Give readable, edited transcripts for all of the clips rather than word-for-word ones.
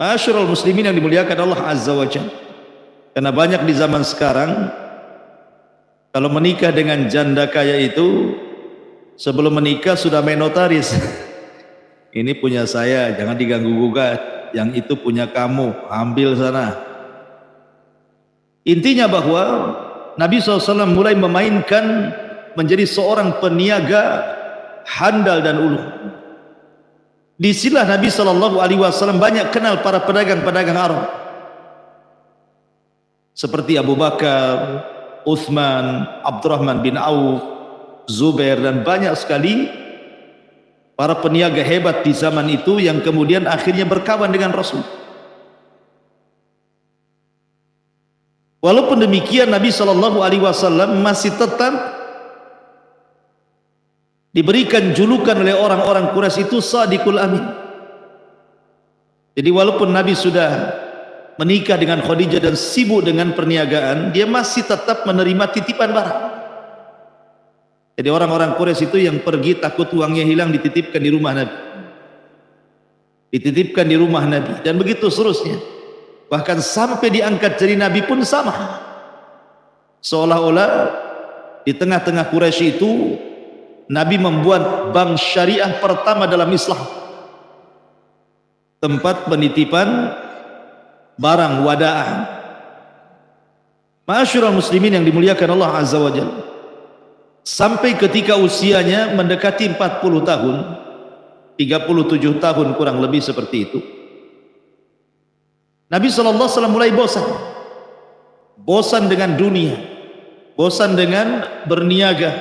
Ma'asyiral muslimin yang dimuliakan Allah Azza wa Jalla. Karena banyak di zaman sekarang kalau menikah dengan janda kaya itu sebelum menikah sudah main notaris. Ini punya saya, jangan diganggu gugat. Yang itu punya kamu, ambil sana. Intinya bahwa Nabi SAW mulai memainkan menjadi seorang peniaga handal dan ulu. Di sinilah Nabi SAW banyak kenal para pedagang-pedagang Arab seperti Abu Bakar, Uthman, Abdurrahman bin Auf, Zubair, dan banyak sekali para peniaga hebat di zaman itu yang kemudian akhirnya berkawan dengan Rasul. Walaupun demikian Nabi SAW masih tetap diberikan julukan oleh orang-orang Quraisy itu Sadiqul Amin. Jadi walaupun Nabi sudah menikah dengan Khadijah dan sibuk dengan perniagaan, dia masih tetap menerima titipan barang. Jadi orang-orang Quraisy itu yang pergi takut uangnya hilang dititipkan di rumah Nabi. Dititipkan di rumah Nabi dan begitu seterusnya. Bahkan sampai diangkat jadi Nabi pun sama. Seolah-olah di tengah-tengah Quraisy itu Nabi membuat bank syariah pertama dalam Islam. Tempat penitipan barang wada'ah. Ma'asyiral muslimin yang dimuliakan Allah Azza wa Jalla. Sampai ketika usianya mendekati 40 tahun, 37 tahun kurang lebih seperti itu, Nabi SAW mulai bosan. Bosan dengan dunia, bosan dengan berniaga,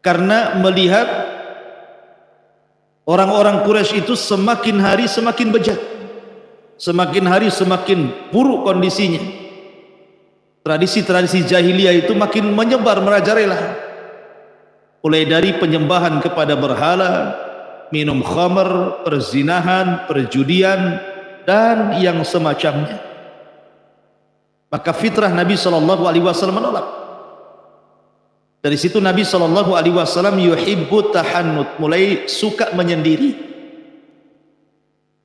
karena melihat orang-orang Quraisy itu semakin hari semakin bejat, semakin hari semakin buruk kondisinya. Tradisi-tradisi jahiliyah itu makin menyebar merajalela, mulai dari penyembahan kepada berhala, minum khamr, perzinahan, perjudian, dan yang semacamnya. Maka fitrah Nabi SAW menolak. Dari situ Nabi SAW yuhibbu tahannut, mulai suka menyendiri.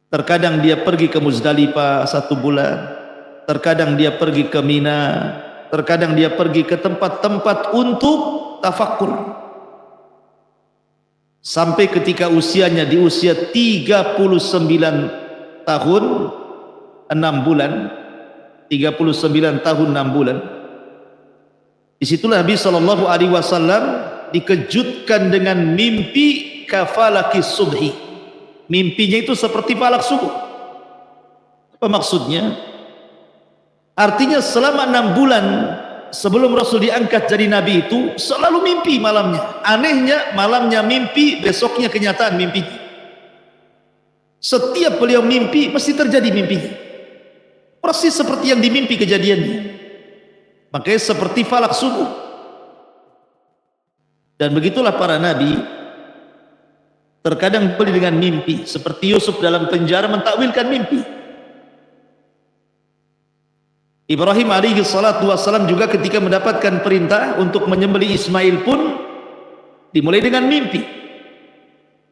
Terkadang dia pergi ke Muzdalifah 1 bulan, terkadang dia pergi ke Mina, terkadang dia pergi ke tempat-tempat untuk tafakkur. Sampai ketika usianya di usia 39 tahun 6 bulan, 39 tahun 6 bulan, disitulah Nabi SAW dikejutkan dengan mimpi kafalaki subhi. Mimpinya itu seperti falak subuh. Apa maksudnya? Artinya selama 6 bulan sebelum Rasul diangkat jadi Nabi itu selalu mimpi malamnya. Anehnya malamnya mimpi, besoknya kenyataan mimpi. Setiap beliau mimpi mesti terjadi mimpinya, persis seperti yang dimimpi kejadiannya. Makanya seperti falak subuh. Dan begitulah para nabi, terkadang beli dengan mimpi, seperti Yusuf dalam penjara mentakwilkan mimpi. Ibrahim alaihi salatu wassalam juga ketika mendapatkan perintah untuk menyembelih Ismail pun dimulai dengan mimpi,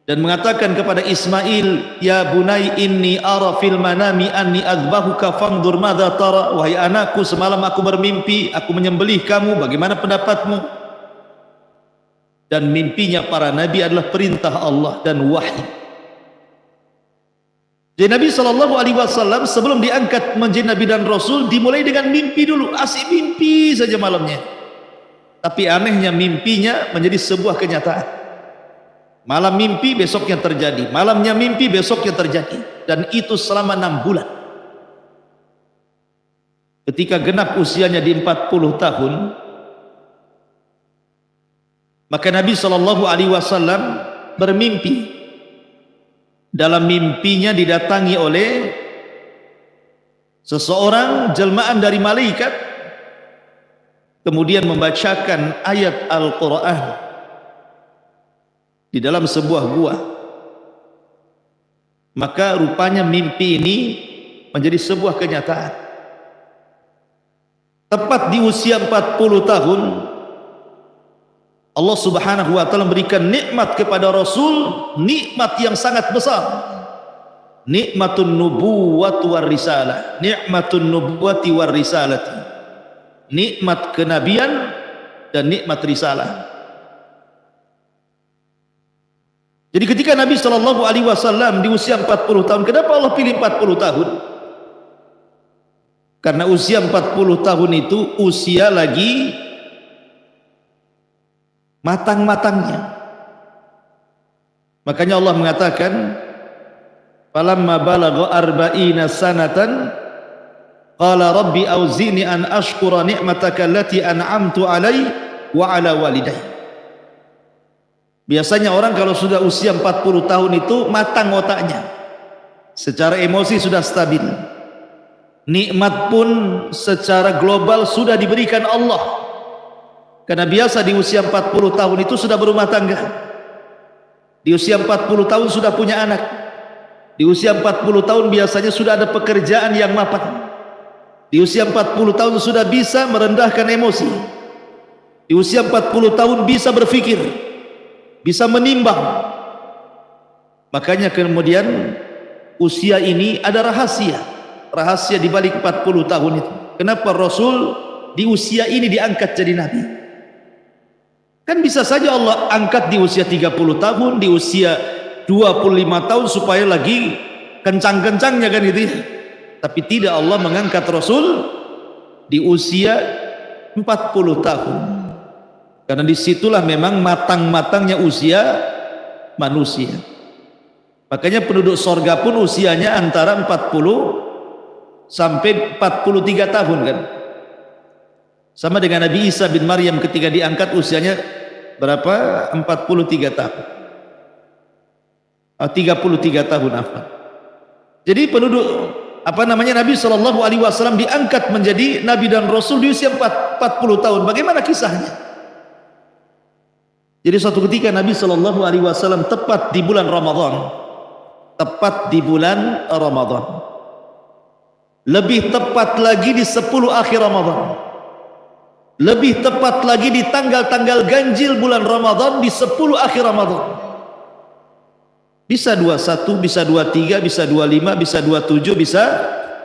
dan mengatakan kepada Ismail, ya bunai inni ara fil manami anni adzbahuka fangdur madza tara. Wahai anakku, semalam aku bermimpi aku menyembelih kamu, bagaimana pendapatmu? Dan mimpinya para nabi adalah perintah Allah dan wahyu. Jadi Nabi SAW sebelum diangkat menjadi Nabi dan Rasul dimulai dengan mimpi dulu, asik mimpi saja malamnya. Tapi anehnya mimpinya menjadi sebuah kenyataan. Malam mimpi, besoknya terjadi. Malamnya mimpi, besoknya terjadi. Dan itu selama 6 bulan. Ketika genap usianya di 40 tahun, maka Nabi SAW bermimpi. Dalam mimpinya didatangi oleh seseorang jelmaan dari malaikat, kemudian membacakan ayat Al-Quran di dalam sebuah gua. Maka rupanya mimpi ini menjadi sebuah kenyataan. Tepat di usia 40 tahun Allah Subhanahu wa taala memberikan nikmat kepada Rasul, nikmat yang sangat besar. nikmatun nubuwwati war risalah, nikmatun nubuwwati war risalati, nikmat kenabian dan nikmat risalah. Jadi ketika Nabi SAW di usia 40 tahun, kenapa Allah pilih 40 tahun? Karena usia 40 tahun itu usia lagi matang-matangnya. Makanya Allah mengatakan, falamma balagha arba'ina sanatan qala rabbi auzini an ashkura ni'mataka allati an'amtu alai wa ala walidayya. Biasanya orang kalau sudah usia 40 tahun itu matang otaknya, secara emosi sudah stabil, nikmat pun secara global sudah diberikan Allah. Karena biasa di usia 40 tahun itu sudah berumah tangga, di usia 40 tahun sudah punya anak, di usia 40 tahun biasanya sudah ada pekerjaan yang mapan, di usia 40 tahun sudah bisa merendahkan emosi, di usia 40 tahun bisa berpikir, bisa menimbang. Makanya kemudian usia ini ada rahasia di balik 40 tahun itu. Kenapa Rasul di usia ini diangkat jadi nabi? Kan bisa saja Allah angkat di usia 30 tahun, di usia 25 tahun supaya lagi kencang-kencangnya kan gitu. Tapi tidak, Allah mengangkat Rasul di usia 40 tahun. Karena disitulah memang matang-matangnya usia manusia. Makanya penduduk sorga pun usianya antara 40 sampai 43 tahun kan. Sama dengan Nabi Isa bin Maryam ketika diangkat usianya berapa? 43 tahun. 33 tahun apa? Jadi penduduk Nabi SAW diangkat menjadi Nabi dan Rasul di usia 40 tahun. Bagaimana kisahnya? Jadi suatu ketika Nabi SAW tepat di bulan Ramadan, lebih tepat lagi di 10 akhir Ramadan, lebih tepat lagi di tanggal-tanggal ganjil bulan Ramadan, di 10 akhir Ramadan. Bisa 21, bisa 23, bisa 25, bisa 27, bisa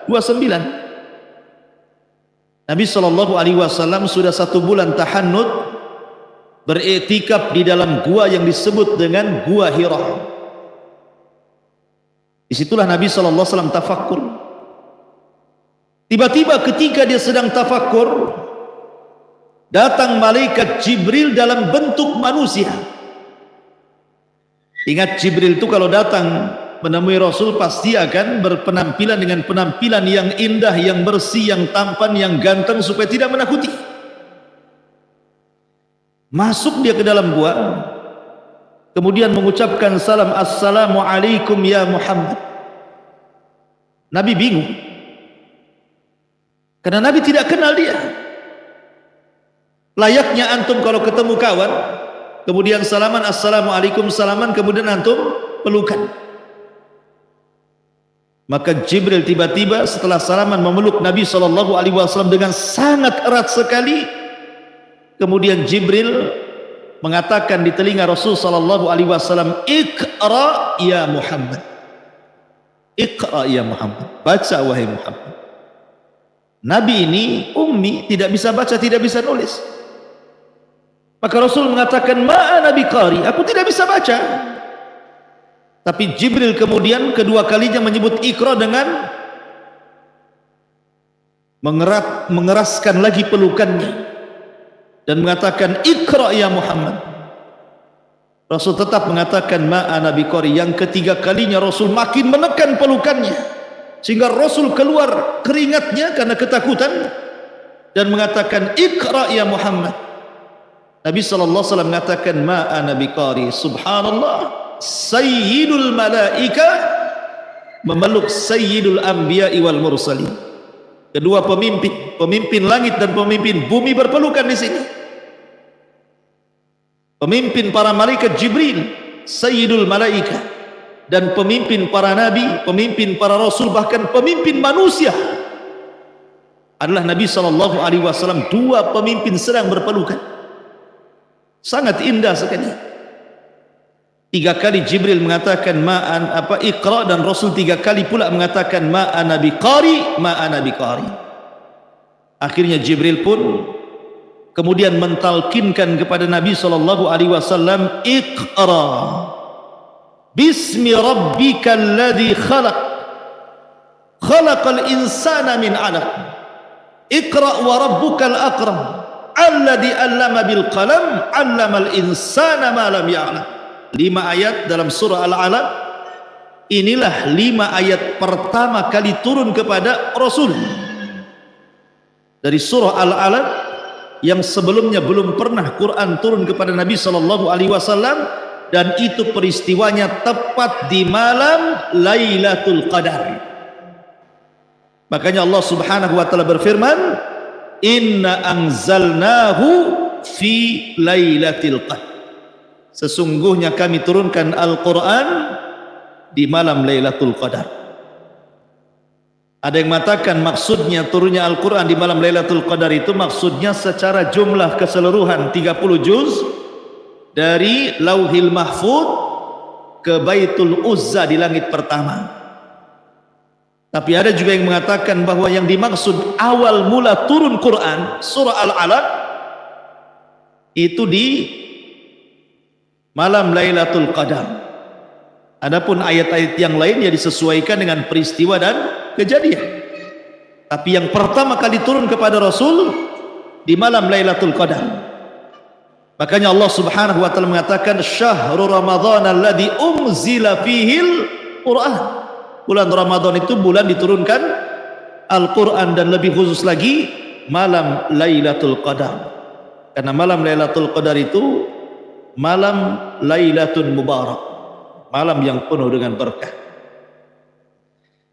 29. Nabi SAW sudah 1 bulan tahannud, beriktikaf di dalam gua yang disebut dengan Gua Hira. Disitulah Nabi SAW tafakkur. Tiba-tiba ketika dia sedang tafakkur, datang malaikat Jibril dalam bentuk manusia. Ingat, Jibril itu kalau datang menemui Rasul pasti akan berpenampilan dengan penampilan yang indah, yang bersih, yang tampan, yang ganteng supaya tidak menakuti. Masuk dia ke dalam gua, kemudian mengucapkan salam, assalamualaikum ya Muhammad. Nabi bingung, karena Nabi tidak kenal dia. Layaknya antum kalau ketemu kawan, kemudian salaman, assalamualaikum, salaman, kemudian antum pelukan. Maka Jibril tiba-tiba setelah salaman memeluk Nabi SAW dengan sangat erat sekali. Kemudian Jibril mengatakan di telinga Rasul SAW, Iqra ya Muhammad, Iqra ya Muhammad, baca wahai Muhammad. Nabi ini ummi, tidak bisa baca, tidak bisa nulis. Maka Rasul mengatakan, ma'ana biqari, aku tidak bisa baca. Tapi Jibril kemudian kedua kalinya menyebut Iqra dengan mengeraskan lagi pelukannya dan mengatakan, Iqra ya Muhammad. Rasul tetap mengatakan, ma'ana biqari. Yang ketiga kalinya Rasul makin menekan pelukannya sehingga Rasul keluar keringatnya karena ketakutan dan mengatakan, Iqra ya Muhammad. Nabi SAW mengatakan, ma'ana biqari. Subhanallah, sayyidul malaika memeluk sayyidul anbiya'i wal mursalin. Kedua pemimpin langit dan pemimpin bumi berpelukan di sini. Pemimpin para malaikat Jibril, sayyidul malaika, dan pemimpin para nabi, pemimpin para rasul, bahkan pemimpin manusia adalah Nabi SAW. Dua pemimpin sedang berpelukan. Sangat indah sekali. 3 kali Jibril mengatakan ma'an Iqra, dan Rasul 3 kali pula mengatakan ma'ana biqari, ma'ana biqari. Akhirnya Jibril pun kemudian mentalkinkan kepada Nabi SAW, Iqra bismi rabbikal ladzi khalaq, khalaqal insana min 'alaq, Iqra wa rabbukal akram, alladzi 'allama bil qalam, 'allamal insana ma lam ya'lam. 5 ayat dalam surah Al-Alaq. Inilah 5 ayat pertama kali turun kepada Rasul dari surah Al-Alaq, yang sebelumnya belum pernah Quran turun kepada Nabi SAW, dan itu peristiwanya tepat di malam Lailatul Qadar. Makanya Allah Subhanahu wa taala berfirman, inna anzalnahu fi lailatul qadar. Sesungguhnya kami turunkan Al-Quran di malam Lailatul Qadar. Ada yang mengatakan maksudnya turunnya Al-Quran di malam Lailatul Qadar itu maksudnya secara jumlah keseluruhan 30 juz dari Lauhil Mahfuz ke Baitul Uzza di langit pertama. Tapi ada juga yang mengatakan bahwa yang dimaksud awal mula turun Quran surah Al-Alaq itu di malam Lailatul Qadar. Adapun ayat-ayat yang lain ya disesuaikan dengan peristiwa dan kejadian. Tapi yang pertama kali turun kepada Rasul di malam Lailatul Qadar. Makanya Allah Subhanahu wa taala mengatakan syahrul ramadhan alladzi unzila fihil Qur'an. Bulan Ramadan itu bulan diturunkan Al-Quran, dan lebih khusus lagi malam Lailatul Qadar, karena malam Lailatul Qadar itu malam Lailatul Mubarak, malam yang penuh dengan berkah.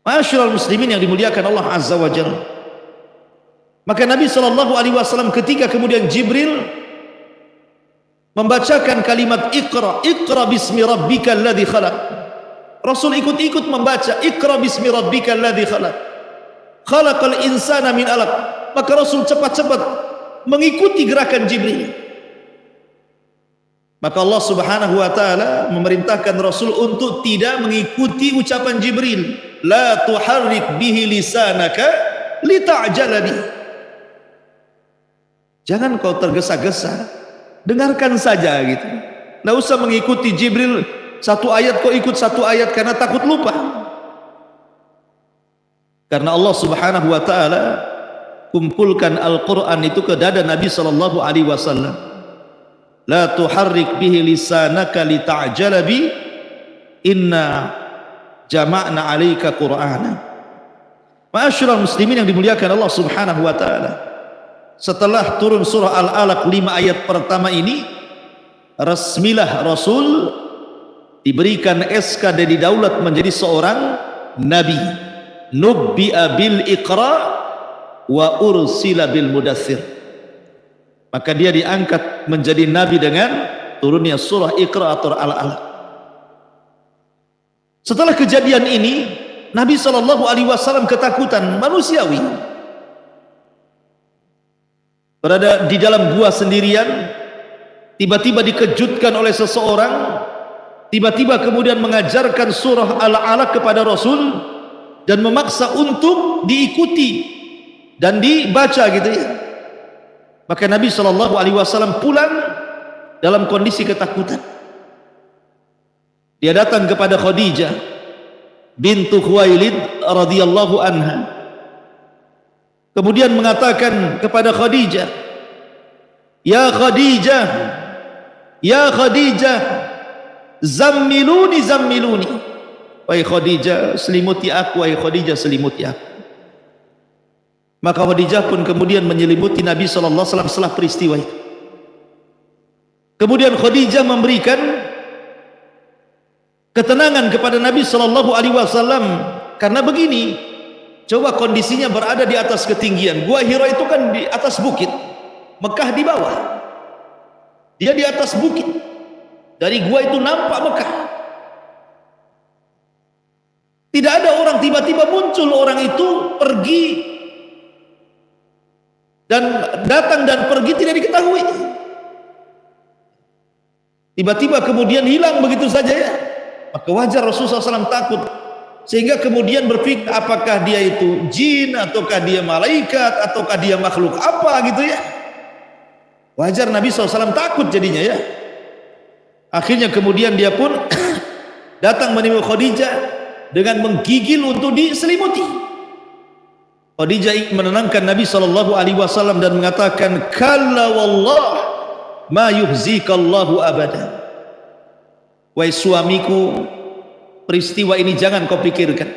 Ma'asyiral muslimin yang dimuliakan Allah Azza wa Jalla, maka Nabi SAW ketika kemudian Jibril membacakan kalimat Iqra, Iqra bismi rabbikal ladzi khalaq, Rasul ikut-ikut membaca Iqra bismi rabbikal ladzi khalaq, khalaqal insana min 'alaq. Maka Rasul cepat-cepat mengikuti gerakan Jibril. Maka Allah Subhanahu wa taala memerintahkan Rasul untuk tidak mengikuti ucapan Jibril, la tuharrik bihi lisanaka lita'jala bi. Jangan kau tergesa-gesa, dengarkan saja gitu. Enggak usah mengikuti Jibril, satu ayat kau ikut satu ayat karena takut lupa. Karena Allah Subhanahu wa taala kumpulkan Al-Qur'an itu ke dada Nabi sallallahu alaihi wasallam. La tuharrik bihi lisanaka lita'jala bi, inna jama'na 'alaika Qur'ana. Ma'asyiral muslimin yang dimuliakan Allah Subhanahu wa taala, setelah turun surah Al-Alaq 5 ayat pertama ini, resmilah Rasul diberikan SK dan didaulat menjadi seorang nabi. Nubbi'a bil Iqra wa ursila bil Mudaththir. Maka dia diangkat menjadi nabi dengan turunnya surah Iqra atau Al-Alaq. Setelah kejadian ini, Nabi SAW ketakutan manusiawi. Berada di dalam gua sendirian, tiba-tiba dikejutkan oleh seseorang, tiba-tiba kemudian mengajarkan surah Al-Alaq kepada Rasul dan memaksa untuk diikuti dan dibaca gitu ya. Maka Nabi SAW pulang dalam kondisi ketakutan. Dia datang kepada Khadijah bintu Khuwailid radhiyallahu anha, kemudian mengatakan kepada Khadijah, ya Khadijah, ya Khadijah, zammiluni zammiluni. Wahai Khadijah, selimuti aku, wahai Khadijah, selimuti aku. Maka Khadijah pun kemudian menyelimuti Nabi SAW setelah peristiwa itu. Kemudian Khadijah memberikan ketenangan kepada Nabi SAW, karena begini, coba kondisinya berada di atas ketinggian. Gua Hira itu kan di atas bukit, Mekah di bawah, dia di atas bukit. Dari gua itu nampak Mekah. Tidak ada orang, tiba-tiba muncul orang itu pergi dan datang dan pergi tidak diketahui. tiba-tiba kemudian hilang begitu saja ya. Maka wajar Rasulullah SAW takut, sehingga kemudian berpikir apakah dia itu jin, ataukah dia malaikat, ataukah dia makhluk apa gitu ya. Wajar Nabi SAW takut jadinya ya. Akhirnya kemudian dia pun datang menemui Khadijah dengan menggigil untuk diselimuti. Khadijah ingin menenangkan Nabi SAW dan mengatakan, kalla wallah ma yuhzikallahu abada. Wahai suamiku, peristiwa ini jangan kau pikirkan.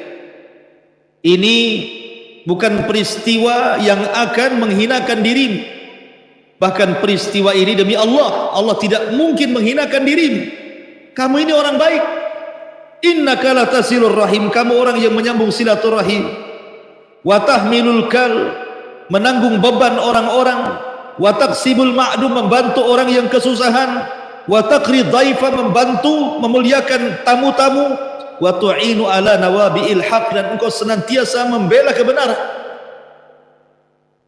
Ini bukan peristiwa yang akan menghinakan dirimu. Bahkan peristiwa ini demi Allah, Allah tidak mungkin menghinakan dirimu. Kamu ini orang baik. Innaka latasilur rahim, kamu orang yang menyambung silaturahim. Wa tahmilul kal, menanggung beban orang-orang. Wa taqsibul ma'dum, membantu orang yang kesusahan. Wa taqri dhaifa, membantu memuliakan tamu-tamu. Wa tu'inu ala nawabi'il haq, dan engkau senantiasa membela kebenaran.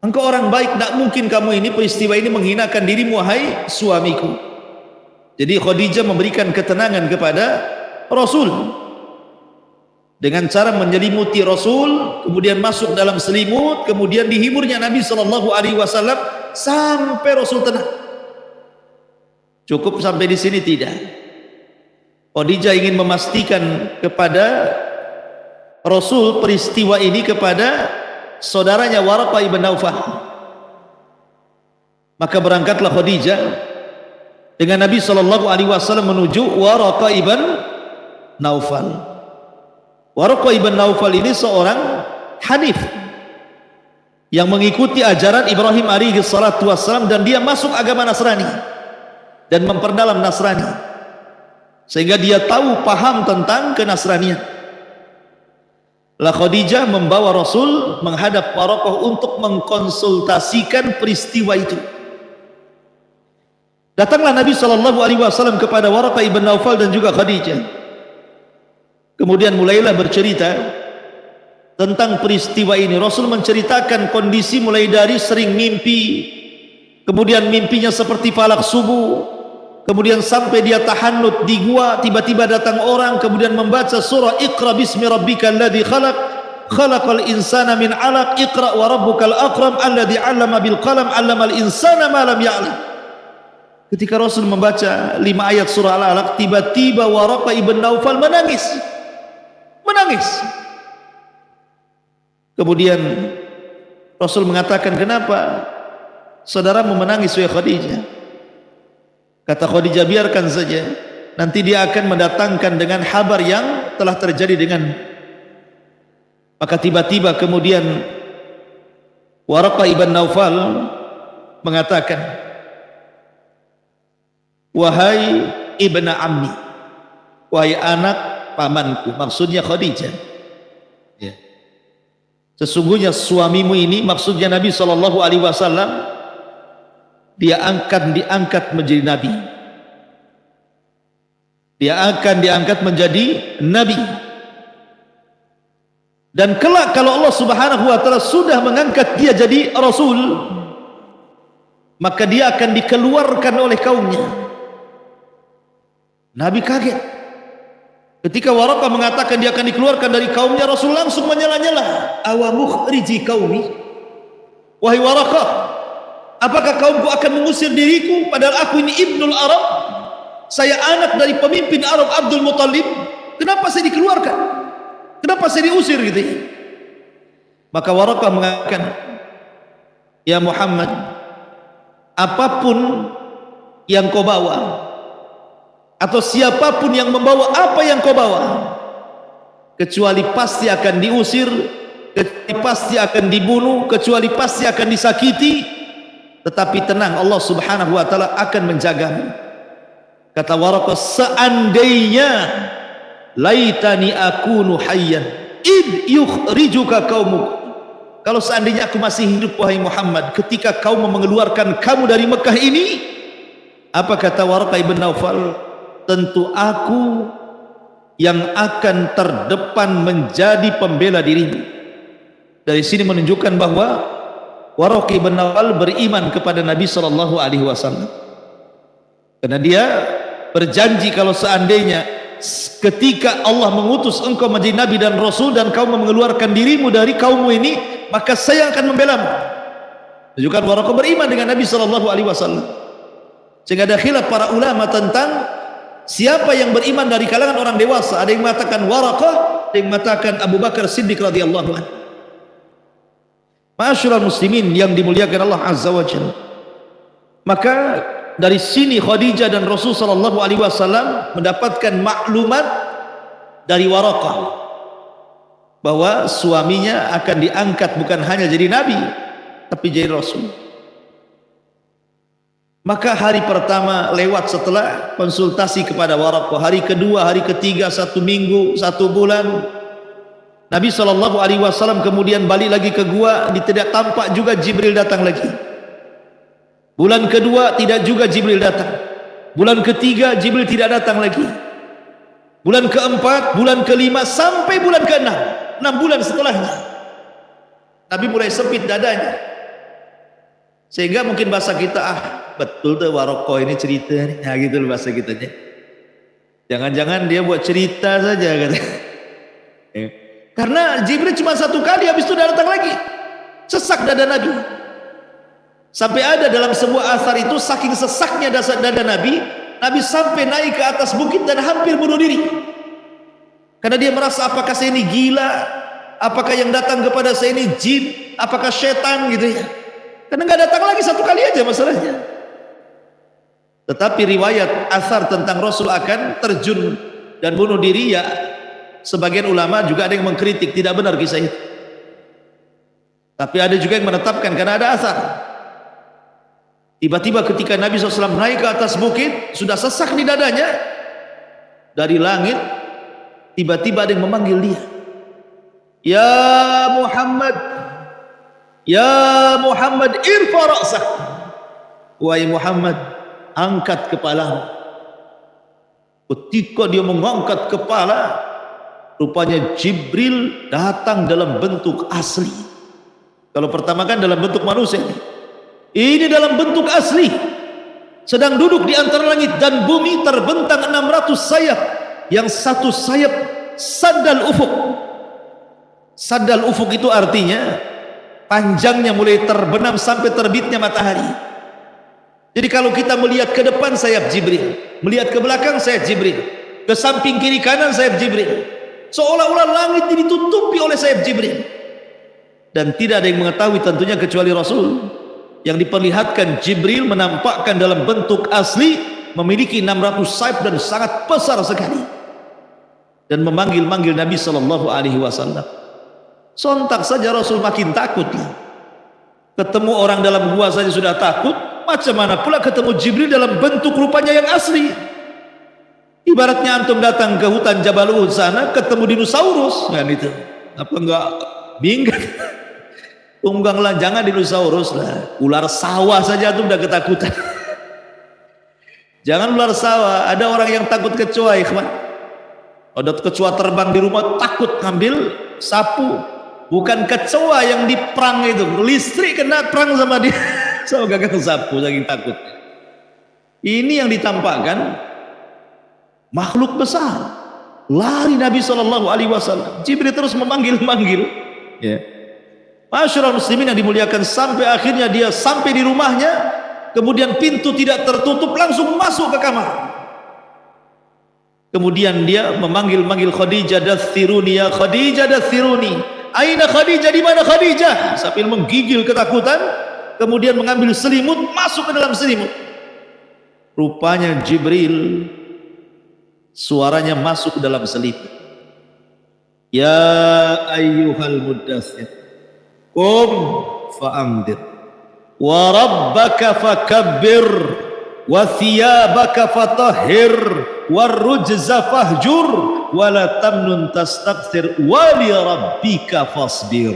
Engkau orang baik, tak mungkin kamu ini peristiwa ini menghinakan dirimu wahai suamiku. Jadi Khadijah memberikan ketenangan kepada Rasul dengan cara menyelimuti Rasul, kemudian masuk dalam selimut, kemudian dihiburnya Nabi SAW sampai Rasul tenang. Cukup sampai di sini? Tidak. Khadijah ingin memastikan kepada Rasul peristiwa ini kepada saudaranya Waraqah ibn Naufal. Maka berangkatlah Khadijah dengan Nabi SAW menuju Waraqah ibn Naufal. Waraqah ibn Naufal ini seorang Hanif yang mengikuti ajaran Ibrahim alaihi salatu wassalam, dan dia masuk agama Nasrani dan memperdalam Nasrani, sehingga dia tahu paham tentang kenasranian. La Khadijah membawa Rasul menghadap Waraqah untuk mengkonsultasikan peristiwa itu. Datanglah Nabi SAW kepada Waraqah ibn Naufal dan juga Khadijah. Kemudian mulailah bercerita tentang peristiwa ini. Rasul menceritakan kondisi mulai dari sering mimpi, kemudian mimpinya seperti falak subuh, kemudian sampai dia tahannut di gua, tiba-tiba datang orang kemudian membaca surah Iqra bismi rabbikal ladzi khalaq, khalaqal insana min 'alaq, Iqra wa rabbukal akram alladzi 'allama bil qalam 'allamal insana ma lam ya'lam. Ketika Rasul membaca 5 ayat surah Al-Alaq, tiba-tiba Waraqah ibn Naufal menangis. Kemudian Rasul mengatakan, kenapa saudaramu menangis wahai Khadijah? Kata Khadijah, biarkan saja, nanti dia akan mendatangkan dengan kabar yang telah terjadi dengan. Maka tiba-tiba kemudian Waraqah ibn Naufal mengatakan, wahai ibnu ammi, wahai anak pamanku, maksudnya Khadijah ya. Sesungguhnya suamimu ini, maksudnya Nabi SAW, dia akan diangkat menjadi nabi. Dia akan diangkat menjadi nabi. Dan kelak kalau Allah Subhanahu wa taala sudah mengangkat dia jadi rasul, maka dia akan dikeluarkan oleh kaumnya. Nabi kaget. Ketika Waraqah mengatakan dia akan dikeluarkan dari kaumnya, Rasul langsung menyela-nyela. Awa mukhriji qaumi? Wahai Waraqah, apakah kaumku akan mengusir diriku padahal aku ini Ibnul Arab, saya anak dari pemimpin Arab Abdul Muttalib? Kenapa saya dikeluarkan? Kenapa saya diusir gitu ya? Maka Waraqah mengatakan, ya Muhammad, apapun yang kau bawa atau siapapun yang membawa apa yang kau bawa, kecuali pasti akan diusir, kecuali pasti akan dibunuh, kecuali pasti akan disakiti. Tetapi tenang, Allah Subhanahu wa taala akan menjagamu. Kata Waraqah, seandainya laitani akunu hayyan id yukhrijuka qaumuk, kalau seandainya aku masih hidup wahai Muhammad ketika kaum mengeluarkan kamu dari Mekah ini, apa kata Waraqah ibn Naufal? Tentu aku yang akan terdepan menjadi pembela dirimu. Dari sini menunjukkan bahwa Waraqah ibn Naufal beriman kepada Nabi SAW, karena dia berjanji kalau seandainya ketika Allah mengutus engkau menjadi nabi dan rasul dan kau mengeluarkan dirimu dari kaummu ini, maka saya akan membelamu. Menunjukkan Waraqah beriman dengan Nabi SAW. Sehingga ada khilaf para ulama tentang siapa yang beriman dari kalangan orang dewasa. Ada yang mengatakan Waraqah, ada yang mengatakan Abu Bakar Siddiq radhiyallahu anhu. Ma'asyiral muslimin yang dimuliakan Allah Azza wa Jalla. Maka dari sini Khadijah dan Rasul sallallahu alaihi wasallam mendapatkan maklumat dari Waraqah bahwa suaminya akan diangkat bukan hanya jadi nabi tapi jadi rasul. Maka hari pertama lewat setelah konsultasi kepada Waraqah, hari kedua, hari ketiga, 1 minggu, 1 bulan. Nabi sallallahu alaihi wasallam kemudian balik lagi ke gua, tidak tampak juga Jibril datang lagi. Bulan kedua tidak juga Jibril datang. Bulan ketiga Jibril tidak datang lagi. Bulan keempat, bulan kelima, sampai bulan keenam, 6 bulan setelahnya Nabi mulai sempit dadanya. Sehingga mungkin bahasa kita, betul tuh Waraqah ini cerita nih. Nah gitu loh bahasa kitanya. Jangan-jangan dia buat cerita saja kata. Karena Jibril cuma 1 kali, habis itu datang lagi. Sesak dada Nabi. Sampai ada dalam sebuah asar itu, saking sesaknya dada Nabi, Nabi sampai naik ke atas bukit dan hampir bunuh diri. Karena dia merasa, apakah saya ini gila? Apakah yang datang kepada saya ini jin? Apakah setan gitu ya? Karena nggak datang lagi 1 kali aja masalahnya. Tetapi riwayat asar tentang Rasul akan terjun dan bunuh diri, ya sebagian ulama juga ada yang mengkritik, tidak benar kisah itu. Tapi ada juga yang menetapkan karena ada asar. Tiba-tiba ketika Nabi SAW naik ke atas bukit, sudah sesak di dadanya, dari langit tiba-tiba ada yang memanggil dia, ya Muhammad, ya Muhammad, irfa ra'sak, wahai Muhammad, angkat kepalamu. Ketika dia mengangkat kepala, rupanya Jibril datang dalam bentuk asli. Kalau pertama kan dalam bentuk manusia, ini dalam bentuk asli, sedang duduk di antara langit dan bumi, terbentang 600 sayap, yang 1 sayap sadal ufuk. Sadal ufuk itu artinya panjangnya mulai terbenam sampai terbitnya matahari. Jadi kalau kita melihat ke depan sayap Jibril, melihat ke belakang sayap Jibril, ke samping kiri kanan sayap Jibril, seolah-olah langit ini ditutupi oleh sayap Jibril. Dan tidak ada yang mengetahui tentunya kecuali Rasul. Yang diperlihatkan Jibril menampakkan dalam bentuk asli, memiliki 600 sayap dan sangat besar sekali, dan memanggil-manggil Nabi sallallahu alaihi wasallam. Sontak saja Rasul makin takut. Ketemu orang dalam gua saja sudah takut, macam mana pula ketemu Jibril dalam bentuk rupanya yang asli. Ibaratnya antum datang ke hutan Jabal Uhud sana, ketemu dinosaurus kan itu. Apa enggak bingung? Tungganglah, jangan dinosaurus lah, ular sawah saja tuh udah ketakutan. Jangan ular sawah, ada orang yang takut kecoa, ikhwan. Ada kecoa terbang di rumah, takut ngambil sapu. Bukan kecoa yang diperang itu, listrik kena perang sama dia, sama gagang sapu saking takut. Ini yang ditampakkan makhluk besar. Lari Nabi sallallahu alaihi wasallam. Jibril terus memanggil-manggil. Ya. Masyarul muslimin yang dimuliakan, sampai akhirnya dia sampai di rumahnya, kemudian pintu tidak tertutup, langsung masuk ke kamar. Kemudian dia memanggil-manggil Khadijah, dathiruni ya Khadijah, dathiruni. Aina Khadijah, di mana Khadijah? Sambil menggigil ketakutan, kemudian mengambil selimut, masuk ke dalam selimut. Rupanya Jibril, suaranya masuk ke dalam selimut. Ya ayyuhal muddathir, qum fa'andir, wa rabbaka fakabbir, wa thiyabaka fatahhir, wa rujza fahjur, wa la tamnun tastakthir, wa li rabbika fasbir.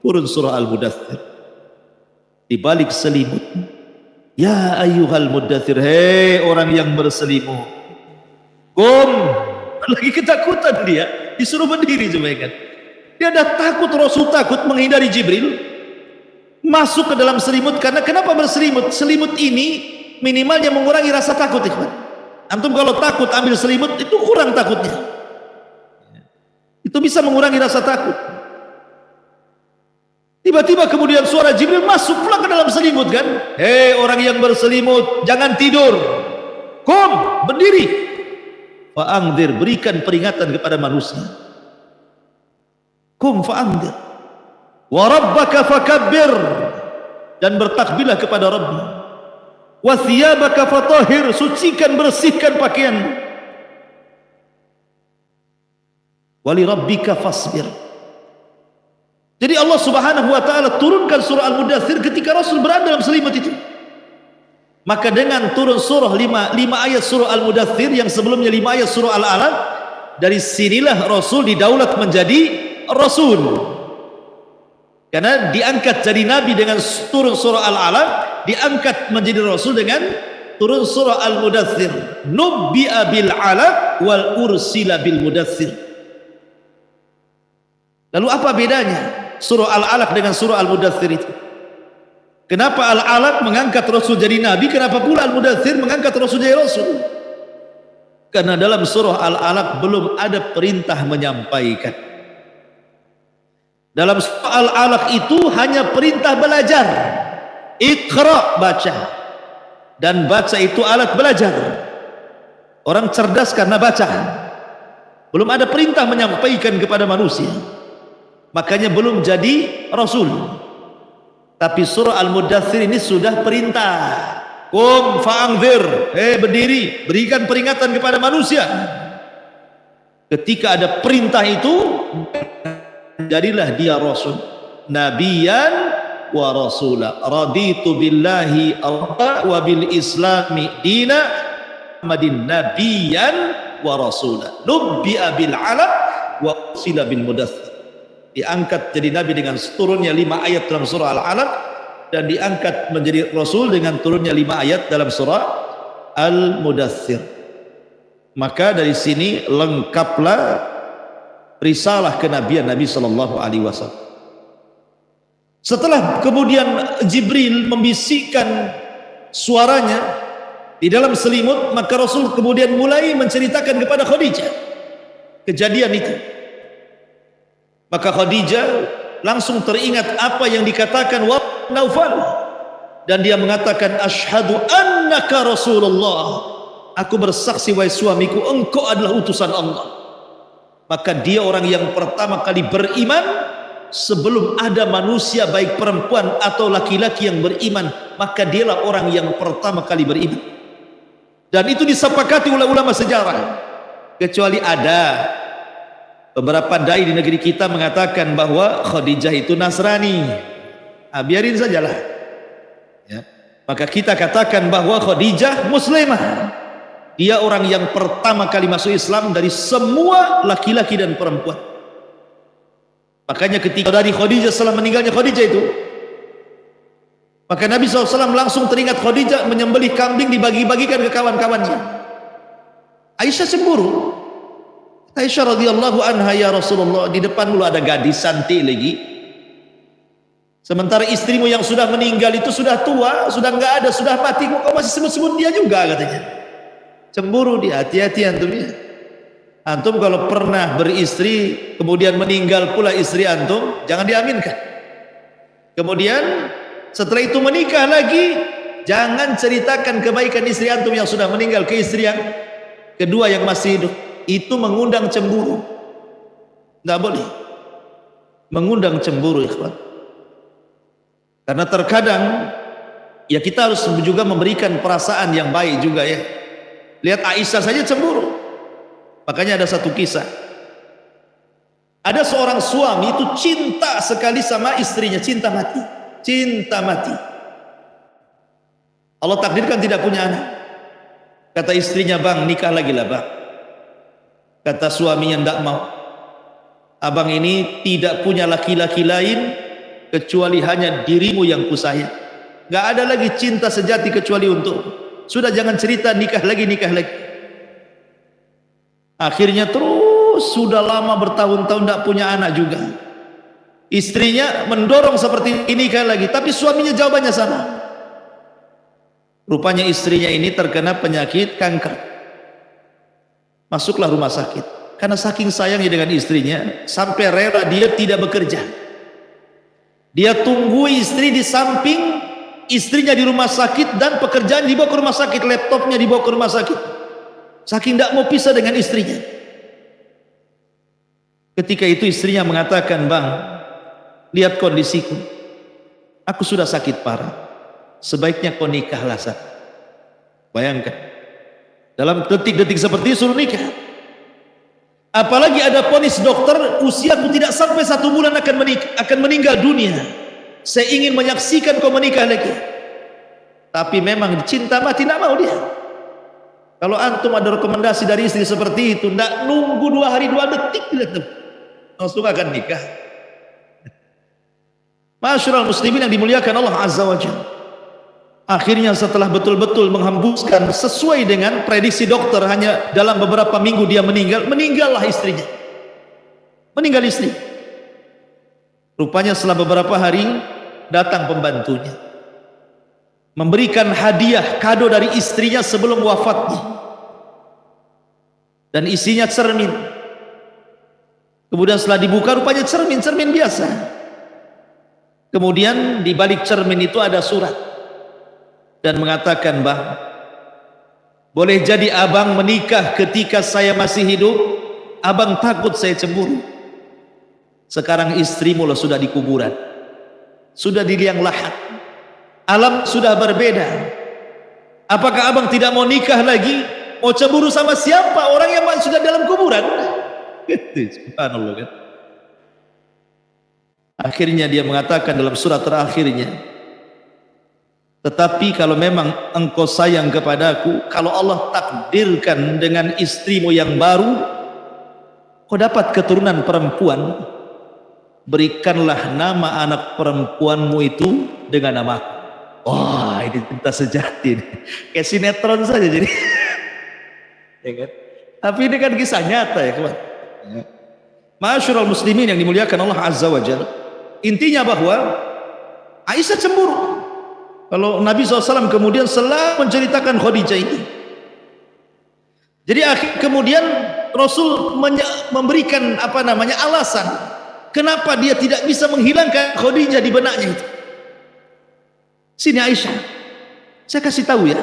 Turun surah Al-Mudaththir. Di balik selimut, ya ayyuhal muddathir, hei orang yang berselimut, qum. Lagi ketakutan dia, disuruh berdiri coba ingat. Dia dah takut, Rasul takut menghindari Jibril, masuk ke dalam selimut. Karena kenapa berselimut? Selimut ini minimalnya mengurangi rasa takut, ikhwan. Antum kalau takut ambil selimut itu kurang takutnya. Itu bisa mengurangi rasa takut. Tiba-tiba kemudian suara Jibril masuk pula ke dalam selimut kan. Hei orang yang berselimut, jangan tidur. Kum, berdiri. Fa'angdir, berikan peringatan kepada manusia. Kum fa'angdir. Wa rabbaka fakabbir, dan bertakbirlah kepada Rabbmu. Wa thiyabaka fatahhir, sucikan, bersihkan pakaian. Wa li rabbika fasbir. Jadi Allah Subhanahu wa taala turunkan surah Al-Mudaththir ketika Rasul berada dalam selimut itu. Maka dengan turun surah 5 ayat surah Al-Mudaththir yang sebelumnya 5 ayat surah Al-Alaq, dari sinilah Rasul didaulat menjadi Rasul. Karena diangkat jadi Nabi dengan turun surah Al-Alaq, diangkat menjadi Rasul dengan turun surah Al-Mudaththir. Nubbi'a bil 'alaq wal ursila bil mudaththir. Lalu apa bedanya surah Al-Alaq dengan surah Al-Mudaththir itu? Kenapa Al-Alaq mengangkat Rasul jadi Nabi, kenapa pula Al-Mudaththir mengangkat Rasul jadi Rasul? Karena dalam surah Al-Alaq belum ada perintah menyampaikan. Dalam surah Al-Alaq itu hanya perintah belajar. Iqra, baca. Dan baca itu alat belajar. Orang cerdas karena baca. Belum ada perintah menyampaikan kepada manusia. Makanya belum jadi Rasul. Tapi surah Al-Mudaththir ini sudah perintah. Qum fa'angzir, berdiri, berikan peringatan kepada manusia. Ketika ada perintah itu, jadilah dia Rasul. Nabiyan wa rasula. Raditu billahi Allah wa bil islami dina Muhammadin nabiyan wa rasula. Nubbi'a bil 'alaq wa usila bil mudaththir. Diangkat jadi Nabi dengan turunnya 5 ayat dalam surah Al-Alaq, dan diangkat menjadi Rasul dengan turunnya 5 ayat dalam surah Al-Mudaththir. Maka dari sini lengkaplah risalah kenabian Nabi sallallahu alaihi wasallam. Setelah kemudian Jibril membisikkan suaranya di dalam selimut, maka Rasul kemudian mulai menceritakan kepada Khadijah kejadian itu. Maka Khadijah langsung teringat apa yang dikatakan wa Naufal, dan dia mengatakan asyhadu annaka Rasulullah, aku bersaksi wahai suamiku engkau adalah utusan Allah. Maka dia orang yang pertama kali beriman sebelum ada manusia baik perempuan atau laki-laki yang beriman, maka dialah orang yang pertama kali beriman. Dan itu disepakati oleh ulama sejarah, kecuali ada beberapa dai di negeri kita mengatakan bahwa Khadijah itu Nasrani. Biarin sajalah ya. Maka kita katakan bahwa Khadijah Muslimah. Dia orang yang pertama kali masuk Islam dari semua laki-laki dan perempuan. Makanya ketika dari Khadijah, setelah meninggalnya Khadijah itu, maka Nabi SAW langsung teringat Khadijah menyembelih kambing, dibagi-bagikan ke kawan-kawannya. Aisyah cemburu. Aisyah radhiyallahu anha, ya Rasulullah, di depan lu ada gadis cantik lagi, sementara istrimu yang sudah meninggal itu sudah tua, sudah nggak ada, sudah mati, kok masih sebut-sebut dia juga, katanya. Cemburu dia. Hati-hati antum ya. Antum kalau pernah beristri kemudian meninggal pula istri antum, jangan diaminkan. Kemudian setelah itu menikah lagi, jangan ceritakan kebaikan istri antum yang sudah meninggal ke istri yang kedua yang masih hidup. Itu mengundang cemburu. Nggak boleh mengundang cemburu, ikhwan. Karena terkadang ya kita harus juga memberikan perasaan yang baik juga ya. Lihat Aisyah saja cemburu. Makanya ada satu kisah, ada seorang suami itu cinta sekali sama istrinya, cinta mati, cinta mati. Allah takdirkan tidak punya anak. Kata istrinya, bang nikah lagi lah bang. Kata suaminya, tidak mau. Abang ini tidak punya laki-laki lain kecuali hanya dirimu yang kusayang. Gak ada lagi cinta sejati kecuali untuk. Sudah jangan cerita nikah lagi, nikah lagi. Akhirnya terus sudah lama bertahun-tahun tidak punya anak juga. Istrinya mendorong seperti ini nikah lagi, tapi suaminya jawabannya sama. Rupanya istrinya ini terkena penyakit kanker. Masuklah rumah sakit. Karena saking sayangnya dengan istrinya, sampai rela dia tidak bekerja. Dia tunggu istri di samping, istrinya di rumah sakit, dan pekerjaan dibawa ke rumah sakit, laptopnya dibawa ke rumah sakit. Saking tidak mau pisah dengan istrinya. Ketika itu istrinya mengatakan, "Bang, lihat kondisiku. Aku sudah sakit parah. Sebaiknya kau nikahlah." Bayangkan, dalam detik-detik seperti itu suruh nikah. Apalagi ada vonis dokter, usiaku tidak sampai 1 bulan akan meninggal dunia. Saya ingin menyaksikan kau menikah lagi. Tapi memang cinta mati tidak mau dia. Kalau antum ada rekomendasi dari istri seperti itu, tidak nunggu 2 hari 2 detik, langsung akan nikah. Masyarul muslimin yang dimuliakan Allah Azza wa Jalla. Akhirnya setelah betul-betul menghembuskan sesuai dengan prediksi dokter, hanya dalam beberapa minggu dia meninggallah istrinya. Meninggal istri. Rupanya setelah beberapa hari datang pembantunya, memberikan hadiah kado dari istrinya sebelum wafatnya, dan isinya cermin. Kemudian setelah dibuka, rupanya cermin biasa. Kemudian di balik cermin itu ada surat dan mengatakan, "Bang, boleh jadi abang menikah ketika saya masih hidup, abang takut saya cemburu. Sekarang istrimu loh sudah di kuburan, sudah di liang lahat, alam sudah berbeda. Apakah abang tidak mau nikah lagi? Mau cemburu sama siapa? Orang yang sudah dalam kuburan." Subhanallah kan. Akhirnya dia mengatakan dalam surat terakhirnya, "Tetapi kalau memang engkau sayang kepadaku, kalau Allah takdirkan dengan istrimu yang baru, kau dapat keturunan perempuan, berikanlah nama anak perempuanmu itu dengan namaku." Wah, ini cinta sejati, kayak sinetron saja jadi. Ya kan? Tapi ini kan kisah nyata ya kawan. Masyarul muslimin yang dimuliakan Allah Azza wa Jalla. Intinya bahwa Aisyah cemburu. Kalau Nabi SAW kemudian selalu menceritakan Khadijah ini. Jadi kemudian Rasul memberikan alasan kenapa dia tidak bisa menghilangkan Khadijah di benaknya itu. Sini Aisyah, saya kasih tahu ya.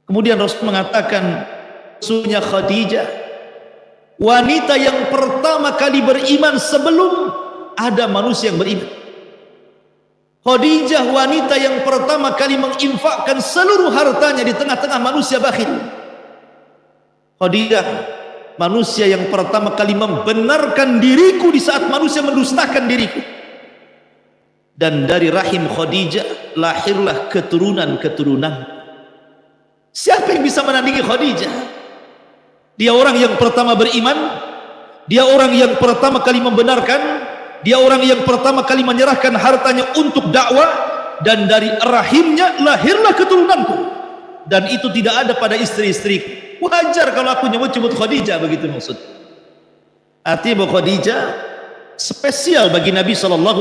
Kemudian Rasul mengatakan, sesungguhnya Khadijah wanita yang pertama kali beriman sebelum ada manusia yang beriman. Khadijah wanita yang pertama kali menginfakkan seluruh hartanya di tengah-tengah manusia bakhil. Khadijah manusia yang pertama kali membenarkan diriku di saat manusia mendustakan diriku. Dan dari rahim Khadijah lahirlah keturunan-keturunan. Siapa yang bisa menandingi Khadijah? Dia orang yang pertama beriman, dia orang yang pertama kali membenarkan, dia orang yang pertama kali menyerahkan hartanya untuk dakwah, dan dari rahimnya lahirlah keturunanku. Dan itu tidak ada pada istri-istriku. Wajar kalau aku nyebut-nyebut Khadijah, begitu maksud. Artinya bahwa Khadijah spesial bagi Nabi SAW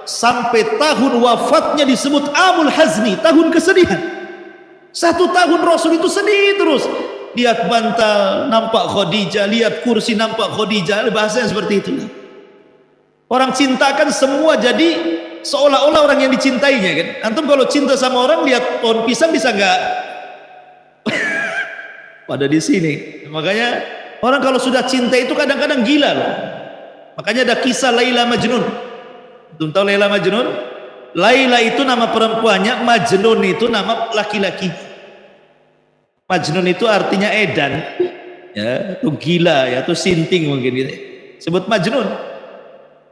sampai tahun wafatnya disebut Amul Hazni, tahun kesedihan. 1 tahun Rasul itu sedih terus. Lihat bantal nampak Khadijah, lihat kursi nampak Khadijah, bahasanya seperti itu. Orang cintakan semua jadi seolah-olah orang yang dicintainya kan. Antum kalau cinta sama orang lihat pohon pisang bisa nggak pada di sini. Makanya orang kalau sudah cinta itu kadang-kadang gila loh. Makanya ada kisah Laila Majnun. Antum tahu Laila Majnun? Laila itu nama perempuannya, Majnun itu nama laki-laki. Majnun itu artinya edan, ya, itu gila, ya, itu sinting mungkin gitu. Sebut Majnun.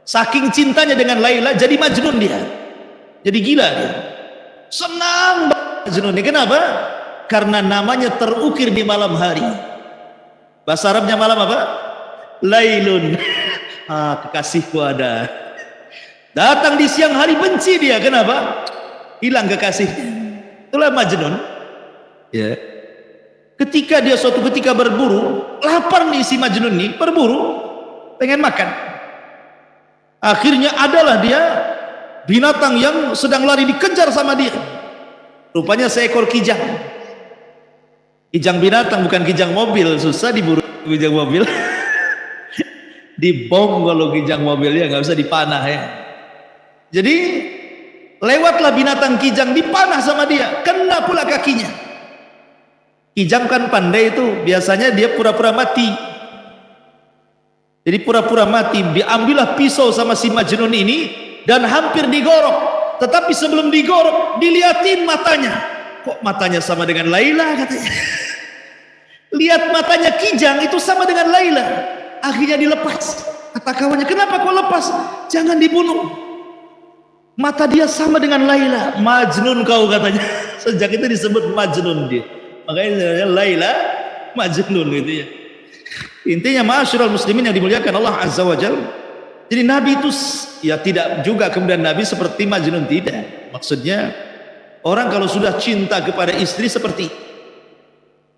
Saking cintanya dengan Laila, jadi Majnun dia, jadi gila dia. Senang Majnun ini. Kenapa? Karena namanya terukir di malam hari. Bahasa Arabnya malam apa? Lailun. Kekasihku ada. Datang di siang hari benci dia. Kenapa? Hilang kekasihnya. Itulah Majnun. Ya. Ketika dia suatu ketika berburu, lapar nih si Majnun nih, berburu, pengen makan. Akhirnya adalah dia binatang yang sedang lari dikejar sama dia. Rupanya seekor kijang. Kijang binatang bukan kijang mobil, susah diburu kijang mobil. Dibom kalau kijang mobilnya, nggak usah dipanah ya. Jadi lewatlah binatang kijang, dipanah sama dia, kena pula kakinya. Kijang kan pandai itu, biasanya dia pura-pura mati. Jadi pura-pura mati, diambillah pisau sama si Majnun ini dan hampir digorok. Tetapi sebelum digorok, diliatin matanya. Kok matanya sama dengan Laila katanya. Lihat matanya kijang itu sama dengan Laila. Akhirnya dilepas. Kata kawannya, kenapa kau lepas? Jangan dibunuh. Mata dia sama dengan Laila. Majnun kau katanya. Sejak itu disebut Majnun dia. Makanya Laila Majnun gitu ya. Intinya ma'asyiral muslimin yang dimuliakan Allah Azza wa Jalla. Jadi Nabi itu ya tidak juga kemudian Nabi seperti Majnun, tidak. Maksudnya orang kalau sudah cinta kepada istri seperti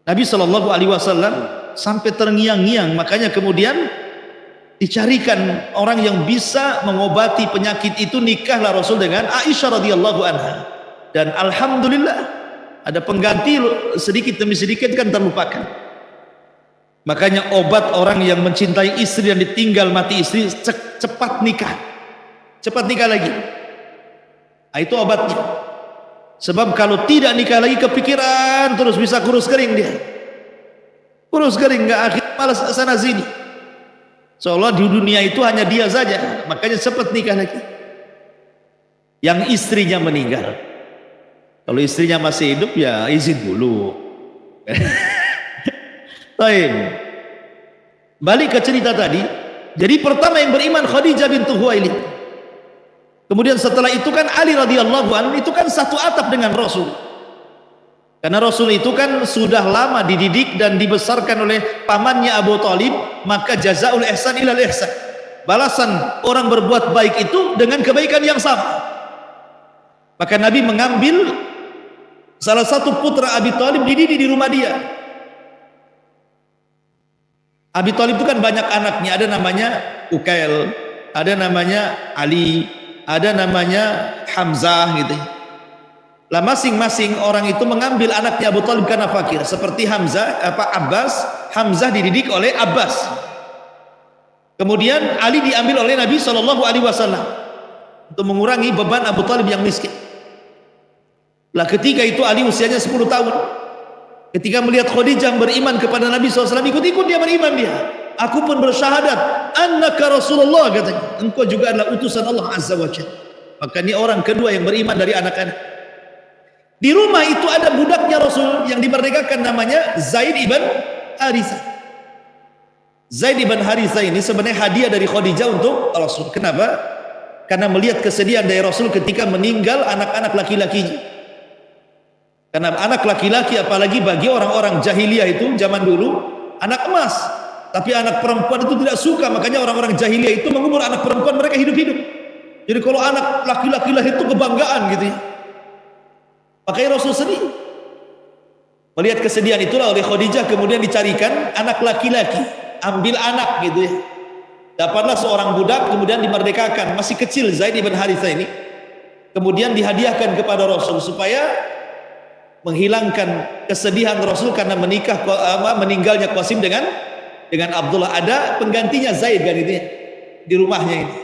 Nabi Shallallahu Alaihi Wasallam sampai terngiang-ngiang, makanya kemudian dicarikan orang yang bisa mengobati penyakit itu. Nikahlah Rasul dengan Aisyah radhiyallahu anha, dan alhamdulillah ada pengganti sedikit demi sedikit kan terlupakan. Makanya obat orang yang mencintai istri dan ditinggal mati istri, cepat nikah lagi. Nah, itu obatnya. Sebab kalau tidak nikah lagi kepikiran terus, bisa kurus kering dia. Kurus kering, nggak, akhir malas sana sini. Seolah di dunia itu hanya dia saja. Makanya cepat nikah lagi. Yang istrinya meninggal, kalau istrinya masih hidup ya izin dulu. Baik. Balik ke cerita tadi. Jadi pertama yang beriman Khadijah bintu Khuwailid. Kemudian setelah itu kan Ali radhiyallahu anhu, itu kan satu atap dengan Rasul. Karena Rasul itu kan sudah lama dididik dan dibesarkan oleh pamannya Abu Thalib, maka jazaul ihsan ilal ihsan. Balasan orang berbuat baik itu dengan kebaikan yang sama. Maka Nabi mengambil salah satu putra Abi Thalib, dididik di rumah dia. Abi Thalib itu kan banyak anaknya, ada namanya Ukail, ada namanya Ali, ada namanya Hamzah gitu. Lah masing-masing orang itu mengambil anaknya Abu Thalib karena fakir. Seperti Abbas, Hamzah dididik oleh Abbas. Kemudian Ali diambil oleh Nabi Shallallahu Alaihi Wasallam untuk mengurangi beban Abu Thalib yang miskin. Lah ketika itu Ali usianya 10 tahun. Ketika melihat Khadijah beriman kepada Nabi SAW, ikut-ikut dia beriman dia. Aku pun bersyahadat, annaka Rasulullah, katanya. Engkau juga adalah utusan Allah Azza wa Jalla. Maka ini orang kedua yang beriman dari anak-anak. Di rumah itu ada budaknya Rasul yang dimerdekakan, namanya Zaid ibn Harithah. Zaid ibn Harithah ini sebenarnya hadiah dari Khadijah untuk Rasul. Kenapa? Karena melihat kesedihan dari Rasul ketika meninggal anak-anak laki-lakinya. Karena anak laki-laki, apalagi bagi orang-orang jahiliyah itu zaman dulu, anak emas. Tapi anak perempuan itu tidak suka, makanya orang-orang jahiliyah itu mengubur anak perempuan mereka hidup-hidup. Jadi kalau anak laki-laki lahir itu kebanggaan gitu ya. Makanya Rasul sedih. Melihat kesedihan itulah oleh Khadijah kemudian dicarikan anak laki-laki, ambil anak gitu ya. Dapatlah seorang budak kemudian dimerdekakan, masih kecil Zaid ibn Harithah ini. Kemudian dihadiahkan kepada Rasul supaya menghilangkan kesedihan Rasul karena meninggalnya Qasim dengan Abdullah. Ada penggantinya Zaid kan itu ya, di rumahnya ini.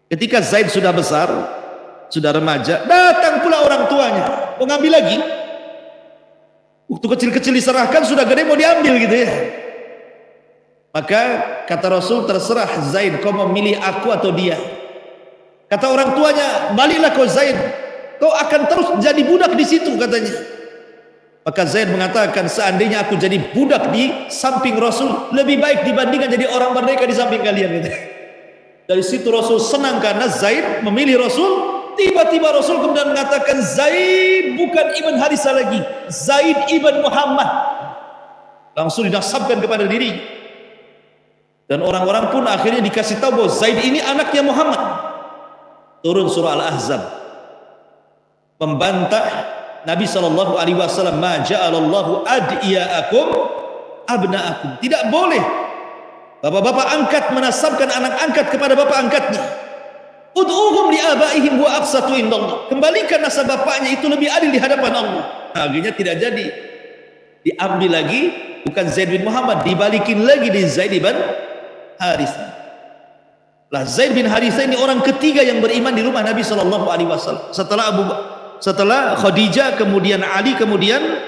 Ketika Zaid sudah besar, sudah remaja, datang pula orang tuanya mau ngambil lagi. Waktu kecil-kecil diserahkan, sudah gede mau diambil gitu ya. Maka kata Rasul, terserah Zaid, kau mau milih aku atau dia. Kata orang tuanya, baliklah kau Zaid, kau akan terus jadi budak di situ katanya. Maka Zaid mengatakan, seandainya aku jadi budak di samping Rasul lebih baik dibandingkan jadi orang merdeka di samping kalian gitu. Dari situ Rasul senang karena Zaid memilih Rasul. Tiba-tiba Rasul kemudian mengatakan, Zaid bukan Ibn Harithah lagi, Zaid ibn Muhammad. Langsung dinasabkan kepada diri. Dan orang-orang pun akhirnya dikasih tahu bahwa Zaid ini anaknya Muhammad. Turun surah Al-Ahzab membantah Nabi SAW, ma ja'alallahu ad'iyaakum abna'akum. Tidak boleh bapak-bapak angkat menasabkan anak angkat kepada bapak angkatnya. Ud'uhum li'abaihim wa aqsatu indallah. Kembalikan nasab bapaknya, itu lebih adil di hadapan Allah. Akhirnya tidak jadi. diambil lagi, bukan Zaid bin Muhammad, dibalikin lagi di Zaid bin Harithah. Lah Zaid bin Harithah ini orang ketiga yang beriman di rumah Nabi sallallahu alaihi wasallam. Setelah Khadijah, kemudian Ali, kemudian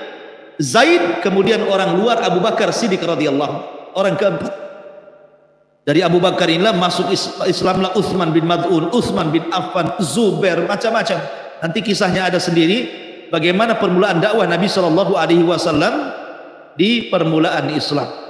Zaid, kemudian orang luar Abu Bakar Siddiq radhiyallahu, orang keempat. Dari Abu Bakar inilah masuk Islamlah Utsman bin Mad'un, Utsman bin Affan, Zubair, macam-macam. Nanti kisahnya ada sendiri bagaimana permulaan dakwah Nabi sallallahu alaihi wasallam di permulaan Islam.